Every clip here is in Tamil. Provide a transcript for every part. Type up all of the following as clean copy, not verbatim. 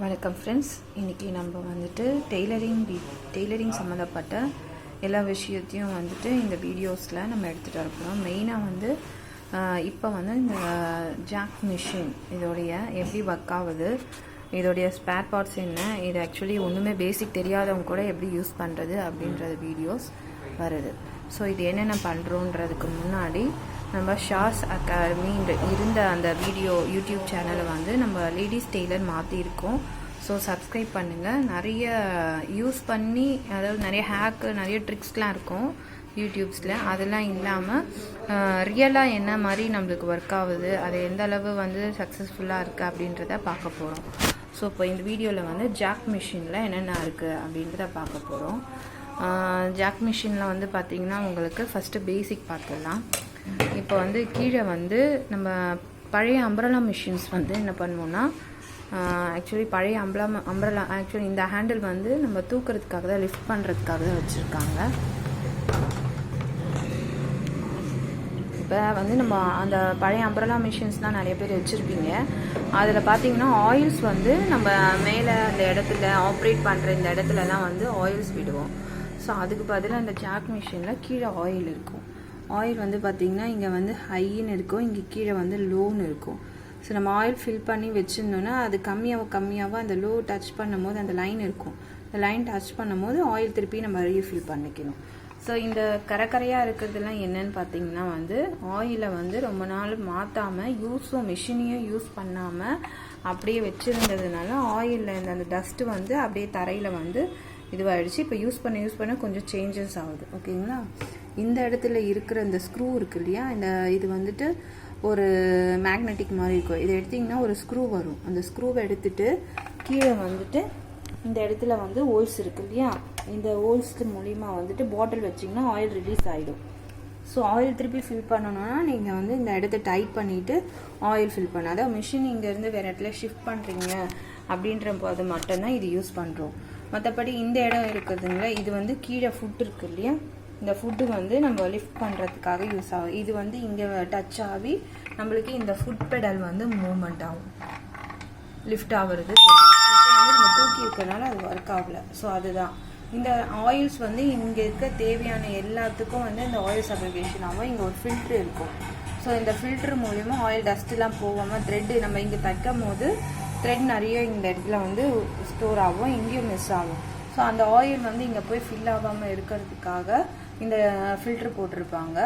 வணக்கம் ஃப்ரெண்ட்ஸ். இன்றைக்கி நம்ம வந்துட்டு டெய்லரிங் சம்மந்தப்பட்ட எல்லா விஷயத்தையும் வந்துட்டு இந்த வீடியோஸில் நம்ம எடுத்துகிட்டு வரப்போம். மெயினாக வந்து இப்போ வந்து இந்த ஜாக் மிஷின் இதோடைய எப்படி ஒர்க் ஆகுது, இதோடைய ஸ்பேர் பார்ட்ஸ் என்ன, இது ஆக்சுவலி ஒன்றுமே பேசிக் தெரியாதவங்க கூட எப்படி யூஸ் பண்ணுறது அப்படின்றது வீடியோஸ் வருது. ஸோ இது என்னென்ன பண்ணுறோன்றதுக்கு முன்னாடி நம்ம ஷாஸ் அகாடமி இருந்த அந்த யூடியூப் சேனலை வந்து நம்ம லேடிஸ் டெய்லர் மாற்றிருக்கோம். ஸோ சப்ஸ்கிரைப் பண்ணுங்கள். நிறைய யூஸ் பண்ணி, அதாவது நிறைய ஹேக்கு, நிறைய ட்ரிக்ஸ்லாம் இருக்கும் யூடியூப்ஸில். அதெல்லாம் இல்லாமல் ரியலாக என்ன மாதிரி நம்மளுக்கு ஒர்க் ஆகுது, அது எந்த அளவு வந்து சக்ஸஸ்ஃபுல்லாக இருக்குது அப்படின்றத பார்க்க போகிறோம். ஸோ இப்போ இந்த வீடியோவில் வந்து ஜாக் மிஷினில் என்னென்ன இருக்குது அப்படின்றத பார்க்க போகிறோம். ஜாக் மிஷினில் வந்து பார்த்திங்கன்னா உங்களுக்கு ஃபஸ்ட்டு பேசிக் பார்த்துடலாம். இப்போ வந்து கீழே வந்து நம்ம பழைய அம்ப்ரலா மிஷின்ஸ் வந்து என்ன பண்ணுவோம்னா, ஆக்சுவலி பழைய அம்ப்ரலா ஆக்சுவலி இந்த ஹேண்டில் வந்து நம்ம தூக்கிறதுக்காக தான், லிஃப்ட் பண்ணுறதுக்காக தான் வச்சுருக்காங்க. இப்போ வந்து நம்ம அந்த பழைய அம்ப்ரலா மிஷின்ஸ்லாம் நிறைய பேர் வச்சுருப்பீங்க. அதில் பார்த்தீங்கன்னா ஆயில்ஸ் வந்து நம்ம மேலே அந்த இடத்துல ஆப்ரேட் பண்ணுற இந்த இடத்துலலாம் வந்து ஆயில்ஸ் விடுவோம். ஸோ அதுக்கு பதிலாக இந்த ஜாக் மிஷினில் கீழே ஆயில் இருக்கும். ஆயில் வந்து பார்த்திங்கன்னா இங்கே வந்து ஹைன்னு இருக்கும், இங்கே கீழே வந்து லோன்னு இருக்கும். ஸோ நம்ம ஆயில் ஃபில் பண்ணி வச்சுருந்தோன்னா அது கம்மியாக அந்த லோ டச் பண்ணும் போது அந்த லைன் இருக்கும். அந்த லைன் டச் பண்ணும் போது ஆயில் திருப்பி நம்ம ரீஃபில் பண்ணிக்கணும். ஸோ இந்த கரையாக இருக்கிறதுலாம் என்னன்னு பார்த்தீங்கன்னா வந்து ஆயிலை வந்து ரொம்ப நாள் மாற்றாமல் மிஷினையும் யூஸ் பண்ணாமல் அப்படியே வச்சுருந்ததுனால ஆயிலில் அந்த டஸ்ட்டு வந்து அப்படியே தரையில் வந்து இதுவாகிடுச்சு. இப்போ யூஸ் பண்ண கொஞ்சம் சேஞ்சஸ் ஆகுது. ஓகேங்களா? இந்த இடத்துல இருக்கிற இந்த ஸ்க்ரூ இருக்கு இல்லையா, இது வந்துட்டு ஒரு மேக்னெட்டிக் மாதிரி இருக்கும். இதை எடுத்திங்கன்னா ஒரு ஸ்க்ரூ வரும். அந்த ஸ்க்ரூவை எடுத்துட்டு கீழே வந்துட்டு இந்த இடத்துல வந்து ஹோல்ஸ் இருக்கு இல்லையா, இந்த ஹோல்ஸ் மூலிமா வந்துட்டு பாட்டில் வச்சிங்கன்னா ஆயில் ரிலீஸ் ஆகிடும். ஸோ ஆயில் திருப்பி ஃபில் பண்ணணும்னா நீங்கள் வந்து இந்த இடத்த டைட் பண்ணிவிட்டு ஆயில் ஃபில் பண்ண, அதாவது மிஷின் இங்கேருந்து வேறு இடத்துல ஷிஃப்ட் பண்ணுறீங்க அப்படின்ற போது மட்டும்தான் இது யூஸ் பண்ணுறோம். மற்றபடி இந்த இடம் இருக்குதுங்களா, இது வந்து கீழே ஃபுட் இருக்குது இல்லையா, இந்த ஃபுட்டு வந்து நம்ம லிஃப்ட் பண்ணுறதுக்காக யூஸ் ஆகும். இது வந்து இங்கே டச் ஆகி நம்மளுக்கு இந்த ஃபுட் பெடல் வந்து மூவ்மெண்ட் ஆகும், லிஃப்ட் ஆகுறது. வந்து நம்ம தூக்கி இருக்கிறதுனால அது ஒர்க் ஆகலை. ஸோ அதுதான் இந்த ஆயில்ஸ் வந்து இங்கே இருக்க தேவையான எல்லாத்துக்கும் வந்து இந்த ஆயில் சப்ளிகேஷன் ஆகும். இங்கே ஒரு ஃபில்ட்ரு இருக்கும். ஸோ இந்த ஃபில்ட்ரு மூலிமா ஆயில் டஸ்ட்லாம் போகாமல் த்ரெட்டு நம்ம இங்கே தைக்கும் போது த்ரெட் நிறைய இந்த இடத்துல வந்து ஸ்டோர் ஆகும், இங்கேயும் மிஸ் ஆகும். ஸோ அந்த ஆயில் வந்து இங்கே போய் ஃபில் ஆகாமல் இருக்கிறதுக்காக இந்த ஃபில்ட்ரு போட்டிருப்பாங்க.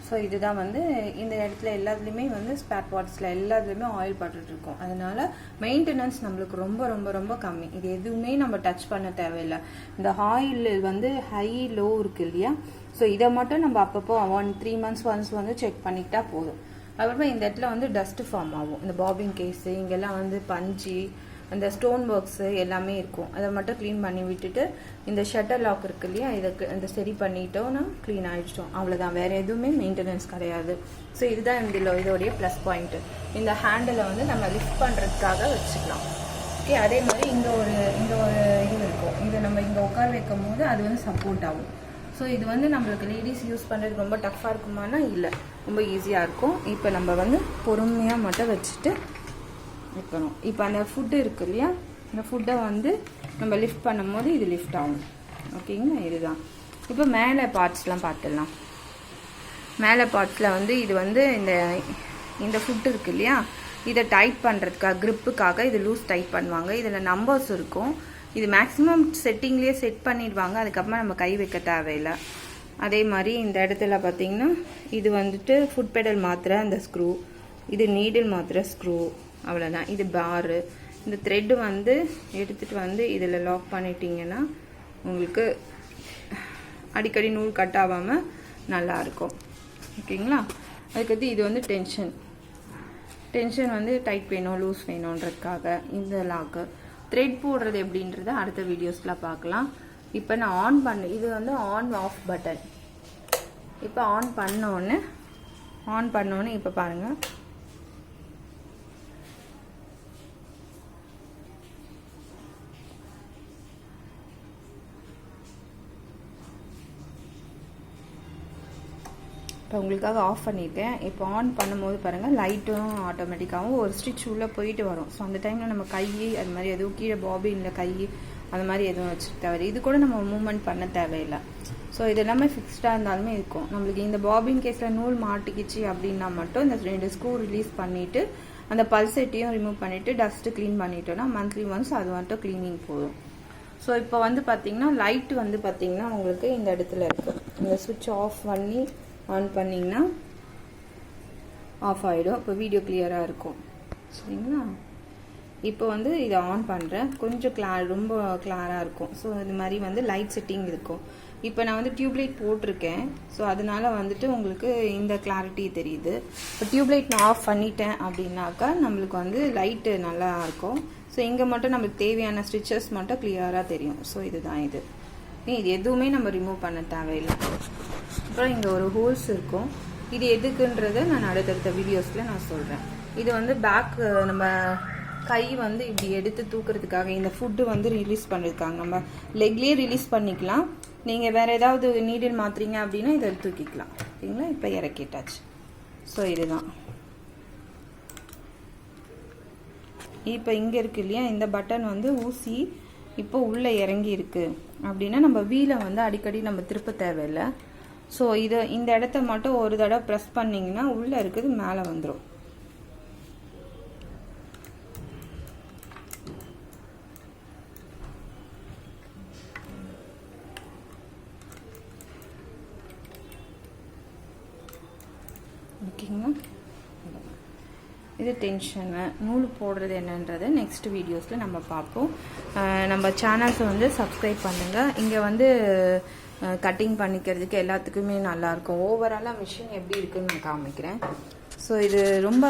ஸோ இதுதான் வந்து இந்த இடத்துல எல்லாத்துலேயுமே வந்து ஸ்பேர் பார்ட்ஸில் எல்லாத்துலேயுமே ஆயில் பட்டுருக்கும். அதனால மெயின்டெனன்ஸ் நம்மளுக்கு ரொம்ப ரொம்ப ரொம்ப கம்மி. இது எதுவுமே நம்ம டச் பண்ண தேவையில்லை. இந்த ஆயில் வந்து ஹை லோ இருக்குது இல்லையா, ஸோ இதை மட்டும் நம்ம அப்பப்போ 3 months ஒன்ஸ் வந்து செக் பண்ணிக்கிட்டா போதும். அப்புறமா இந்த இடத்துல வந்து டஸ்ட்டு ஃபார்ம் ஆகும். இந்த பாபின் கேஸு இங்கெல்லாம் வந்து பஞ்சு, அந்த ஸ்டோன் ஒர்க்ஸு எல்லாமே இருக்கும். அதை மட்டும் க்ளீன் பண்ணி விட்டுட்டு இந்த ஷட்டர் லாக் இருக்கு இல்லையா, இதுக்கு இந்த சரி பண்ணிட்டோம்னா க்ளீன் ஆகிடுச்சோம். அவ்வளோதான், வேறு எதுவுமே மெயின்டெனன்ஸ் கிடையாது. ஸோ இதுதான் இதோடைய ப்ளஸ் பாயிண்ட்டு. இந்த ஹேண்டிலை வந்து நம்ம லிஃப்ட் பண்ணுறதுக்காக வச்சுக்கலாம். ஓகே, அதே மாதிரி இங்கே ஒரு இது இருக்கும். இதை நம்ம இங்கே உட்கார வைக்கும் போது அது வந்து சப்போர்ட் ஆகும். ஸோ இது வந்து நம்மளுக்கு லேடிஸ் யூஸ் பண்ணுறது ரொம்ப டஃப்பாக இருக்குமானா இல்லை, ரொம்ப ஈஸியாக இருக்கும். இப்போ நம்ம வந்து பொறுமையாக மட்டும் வச்சுட்டு வைக்கணும். இப்போ அந்த ஃபுட்டு இருக்குது இல்லையா, இந்த ஃபுட்டை வந்து நம்ம லிஃப்ட் பண்ணும் போது இது லிஃப்ட் ஆகும். ஓகேங்களா? இதுதான். இப்போ மேலே பார்ட்ஸ்லாம் பார்த்துடலாம். மேலே பார்ட்ஸில் வந்து இது வந்து இந்த ஃபுட்டு இருக்குது இல்லையா, இதை டைட் பண்ணுறதுக்காக, க்ரிப்புக்காக இது லூஸ் டைட் பண்ணுவாங்க. இதில் நம்பர்ஸ் இருக்கும். இது மேக்ஸிமம் செட்டிங்லேயே செட் பண்ணிடுவாங்க. அதுக்கப்புறமா நம்ம கை வைக்க தேவையில்லை. அதே மாதிரி இந்த இடத்துல பார்த்திங்கன்னா இது வந்துட்டு ஃபுட் பெடல் மாத்திர அந்த ஸ்க்ரூ, இது நீடில் மாத்திர ஸ்க்ரூ, அவ்வளோதான். இது பாரு. இந்த த்ரெட்டு வந்து எடுத்துகிட்டு வந்து இதில் லாக் பண்ணிட்டீங்கன்னா உங்களுக்கு அடிக்கடி நூல் கட் ஆகாமல் நல்லாயிருக்கும். ஓகேங்களா? அதுக்கடுத்து இது வந்து டென்ஷன் வந்து டைட் வேணும், லூஸ் வேணுன்றதுக்காக இந்த லாக்கு. த்ரெட் போடுறது எப்படின்றத அடுத்த வீடியோஸில் பார்க்கலாம். இப்போ நான் ஆன் இது வந்து ஆன் ஆஃப் பட்டன். இப்போ ஆன் பண்ணோன்னே இப்போ பாருங்கள், இப்போ உங்களுக்காக ஆஃப் பண்ணிட்டேன். இப்போ ஆன் பண்ணும்போது பாருங்கள் லைட்டும் ஆட்டோமேட்டிக்காகவும் ஒரு ஸ்டிச் உள்ளே போயிட்டு வரும். ஸோ அந்த டைமில் நம்ம கை அது மாதிரி எதுவும் கீழே பாபினில் கை அந்த மாதிரி எதுவும் வச்சுக்க தேவை. இது கூட நம்ம மூவ்மெண்ட் பண்ண தேவையில்லை. ஸோ இது எல்லாமே ஃபிக்ஸ்டாக இருந்தாலுமே இருக்கும். நம்மளுக்கு இந்த பாபின் கேஸில் நூல் மாட்டிக்கிச்சு அப்படின்னா மட்டும் இந்த 2 ஸ்க்ரூ ரிலீஸ் பண்ணிவிட்டு அந்த பல்செட்டையும் ரிமூவ் பண்ணிவிட்டு டஸ்ட்டு க்ளீன் பண்ணிட்டோன்னா மந்த்லி ஒன்ஸ் அது மட்டும் க்ளீனிங் போதும். ஸோ இப்போ வந்து பார்த்திங்கன்னா லைட் வந்து பார்த்திங்கன்னா உங்களுக்கு இந்த இடத்துல இருக்குது. இந்த சுவிட்ச் ஆஃப் பண்ணி ஆன் பண்ணிங்கன்னா ஆஃப் ஆகிடும். இப்போ வீடியோ கிளியராக இருக்கும். சரிங்களா? இப்போ வந்து இதை ஆன் பண்ணுறேன். கொஞ்சம் ரொம்ப கிளாராக இருக்கும். ஸோ இது மாதிரி வந்து லைட் செட்டிங் இருக்கும். இப்போ நான் வந்து டியூப்லைட் போட்டிருக்கேன். ஸோ அதனால வந்துட்டு உங்களுக்கு இந்த கிளாரிட்டி தெரியுது. இப்போ டியூப்லைட் நான் ஆஃப் பண்ணிட்டேன் அப்படின்னாக்கா நம்மளுக்கு வந்து லைட்டு நல்லா இருக்கும். ஸோ இங்கே மட்டும் நம்மளுக்கு தேவையான ஸ்டிச்சஸ் மட்டும் கிளியராக தெரியும். ஸோ இதுதான் இது எதுவுமே நம்ம ரிமூவ் பண்ண தேவையில்லை. அப்புறம் இங்கே ஒரு ஹோல்ஸ் இருக்கும். இது எதுக்குன்றதை நான் அடுத்தடுத்த வீடியோஸில் நான் சொல்கிறேன். இது வந்து பேக் நம்ம கை வந்து இப்படி எடுத்து தூக்குறதுக்காக இந்த ஃபுட்டு வந்து ரிலீஸ் பண்ணியிருக்காங்க. நம்ம லெக்லேயே ரிலீஸ் பண்ணிக்கலாம். நீங்கள் வேறு ஏதாவது நீடில் மாற்றுறீங்க அப்படின்னா இதை தூக்கிக்கலாம். ஓகேங்களா? இப்போ இறக்கிட்டாச்சு. ஸோ இதுதான் இப்போ இங்கே இருக்கு இல்லையா, இந்த பட்டன் வந்து ஊசி இப்போ உள்ளே இறங்கி இருக்கு அப்படின்னா நம்ம வீலை வந்து அடிக்கடி நம்ம திருப்ப தேவையில்லை. ஸோ இந்த இடத்த மட்டும் ஒரு தடவை ப்ரெஸ் பண்ணிங்கன்னா உள்ளே இருக்குது மேலே வந்துடும். ஓகேங்களா? இது டென்ஷனு நூல் போடுறது என்னன்றது நெக்ஸ்ட் வீடியோஸில் நம்ம பார்ப்போம். நம்ம சேனல்ஸை வந்து சப்ஸ்கிரைப் பண்ணுங்கள். இங்கே வந்து கட்டிங் பண்ணிக்கிறதுக்கு எல்லாத்துக்குமே நல்லாயிருக்கும். ஓவராலாக மிஷின் எப்படி இருக்குன்னு நான் காமிக்கிறேன். ஸோ இது ரொம்ப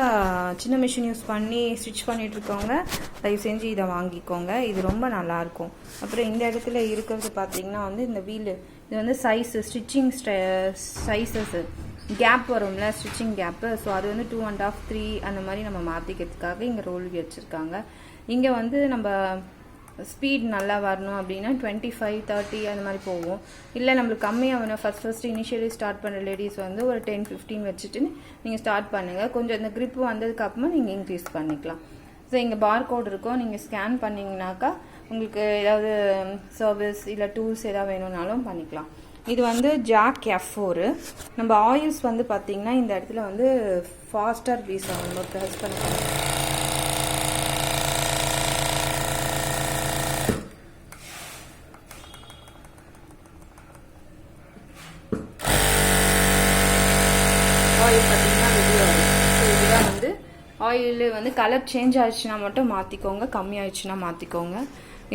சின்ன மிஷின் யூஸ் பண்ணி ஸ்டிச் பண்ணிகிட்ருக்கவங்க தயவு செஞ்சு இதை வாங்கிக்கோங்க. இது ரொம்ப நல்லாயிருக்கும். அப்புறம் இந்த இடத்துல இருக்கிறது பார்த்திங்கன்னா வந்து இந்த வீலு இது வந்து ஸ்டிச்சிங் சைஸஸ்ஸு கேப் வரும்ல, ஸ்டிச்சிங் கேப்பு. ஸோ அது வந்து 2.5, 3 அந்த மாதிரி நம்ம மாற்றிக்கிறதுக்காக இங்கே ரோல் வச்சுருக்காங்க. இங்கே வந்து நம்ம ஸ்பீட் நல்லா வரணும் அப்படின்னா 25, 30 அந்த மாதிரி போகும். இல்லை நம்மளுக்கு கம்மியாக வேணும், ஃபஸ்ட் இனிஷியலி ஸ்டார்ட் பண்ணுற லேடிஸ் வந்து ஒரு 10, 15 வச்சுட்டு நீங்கள் ஸ்டார்ட் பண்ணுங்கள். கொஞ்சம் இந்த க்ரிப் வந்ததுக்கப்புறமா நீங்கள் இன்க்ரீஸ் பண்ணிக்கலாம். ஸோ இங்கே பார்கோட் இருக்கும். நீங்கள் ஸ்கேன் பண்ணிங்கனாக்கா உங்களுக்கு ஏதாவது சர்வீஸ் இல்லை டூல்ஸ் ஏதாவது வேணும்னாலும் பண்ணிக்கலாம். இது வந்து ஜாக் F4. நம்ம ஆயில்ஸ் வந்து பார்த்திங்கன்னா இந்த இடத்துல வந்து ஃபாஸ்ட்டாக ரிலீஸ் ஆகும். நம்ம ப்ரெஸ் பண்ண ஆயில் பார்த்திங்கன்னா வெளியே வரும். ஸோ இதுதான் வந்து ஆயில் வந்து கலர் சேஞ்ச் ஆயிடுச்சுன்னா மட்டும் மாற்றிக்கோங்க, கம்மியாகிடுச்சுன்னா மாற்றிக்கோங்க.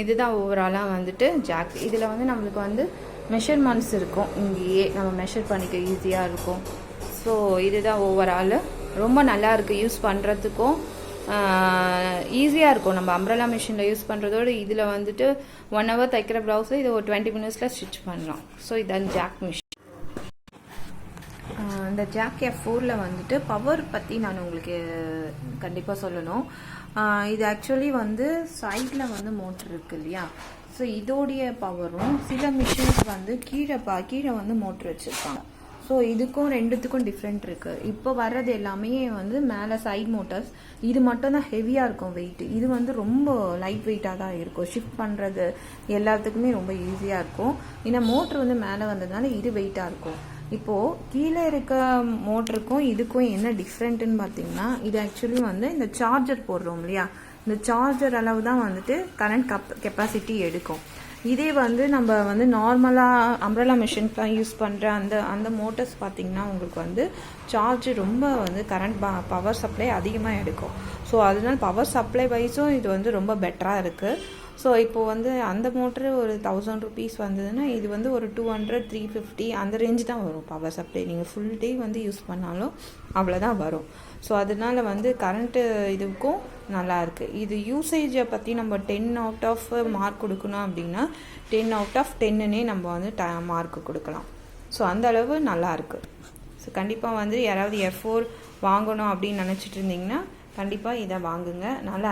இதுதான் ஓவராலாக வந்துட்டு ஜாக். இதில் வந்து நம்மளுக்கு வந்து மெஷர்மெண்ட்ஸ் இருக்கும். இங்கேயே நம்ம மெஷர் பண்ணிக்க ஈஸியாக இருக்கும். ஸோ இதுதான் ஓவரால். ரொம்ப நல்லா இருக்குது யூஸ் பண்ணுறதுக்கும் ஈஸியாக இருக்கும். நம்ம அம்ப்ரெல்லா மிஷினில் யூஸ் பண்ணுறதோடு இதில் வந்துட்டு 1 hour தைக்கிற ப்ளவுஸை இது ஒரு 20 minutesல ஸ்டிச் பண்ணலாம். ஸோ இதான் ஜாக் மிஷின். இந்த ஜாக் F4ல வந்துட்டு பவர் பற்றி நான் உங்களுக்கு கண்டிப்பாக சொல்லணும். இது ஆக்சுவலி வந்து சைடில் வந்து மோட்ரு இருக்குது இல்லையா, ஸோ இதோடைய பவரும் சில மிஷின்ஸ் வந்து கீழே வந்து மோட்ரு வச்சுருப்பாங்க. ஸோ இதுக்கும் ரெண்டுத்துக்கும் டிஃப்ரெண்ட் இருக்குது. இப்போ வர்றது எல்லாமே வந்து மேலே சைட் மோட்டர்ஸ். இது மட்டும் தான் ஹெவியாக இருக்கும் வெயிட். இது வந்து ரொம்ப லைட் வெயிட்டாக தான் இருக்கும். ஷிஃப்ட் பண்ணுறது எல்லாத்துக்குமே ரொம்ப ஈஸியாக இருக்கும். ஏன்னா மோட்ரு வந்து மேலே வந்ததுனால இது வெயிட்டாக இருக்கும். இப்போது கீழே இருக்க மோட்டருக்கும் இதுக்கும் என்ன டிஃப்ரெண்ட்டுன்னு பார்த்தீங்கன்னா, இது ஆக்சுவலி வந்து இந்த சார்ஜர் போடுறோம் இல்லையா, இந்த சார்ஜர் அளவு தான் வந்துட்டு கரண்ட் கெப்பாசிட்டி எடுக்கும். இதே வந்து நம்ம வந்து நார்மலாக அம்ப்ரெல்லா மிஷின்ஸ்லாம் யூஸ் பண்ணுற அந்த மோட்டர்ஸ் பார்த்திங்கன்னா உங்களுக்கு வந்து சார்ஜ் ரொம்ப வந்து கரண்ட் பவர் சப்ளை அதிகமாக எடுக்கும். ஸோ அதனால் பவர் சப்ளை வைஸும் இது வந்து ரொம்ப பெட்டராக இருக்குது. ஸோ இப்போது வந்து அந்த மோட்ரு ஒரு 1000 rupees வந்ததுன்னா இது வந்து ஒரு 200, 350 அந்த ரேஞ்சு தான் வரும் பவர் சப்ளை. நீங்கள் ஃபுல் டே வந்து யூஸ் பண்ணாலும் அவ்வளோதான் வரும். ஸோ அதனால் வந்து கரண்ட்டு இதுக்கும் நல்லாயிருக்கு. இது யூசேஜை பற்றி நம்ம 10 out of மார்க் கொடுக்கணும் அப்படின்னா 10 out of 10னே நம்ம வந்து மார்க் கொடுக்கலாம். ஸோ அந்தளவு நல்லாயிருக்கு. ஸோ கண்டிப்பாக வந்து யாராவது F4 வாங்கணும் அப்படின்னு நினச்சிட்டு இருந்தீங்கன்னா கண்டிப்பாக இதை வாங்குங்க. நல்லா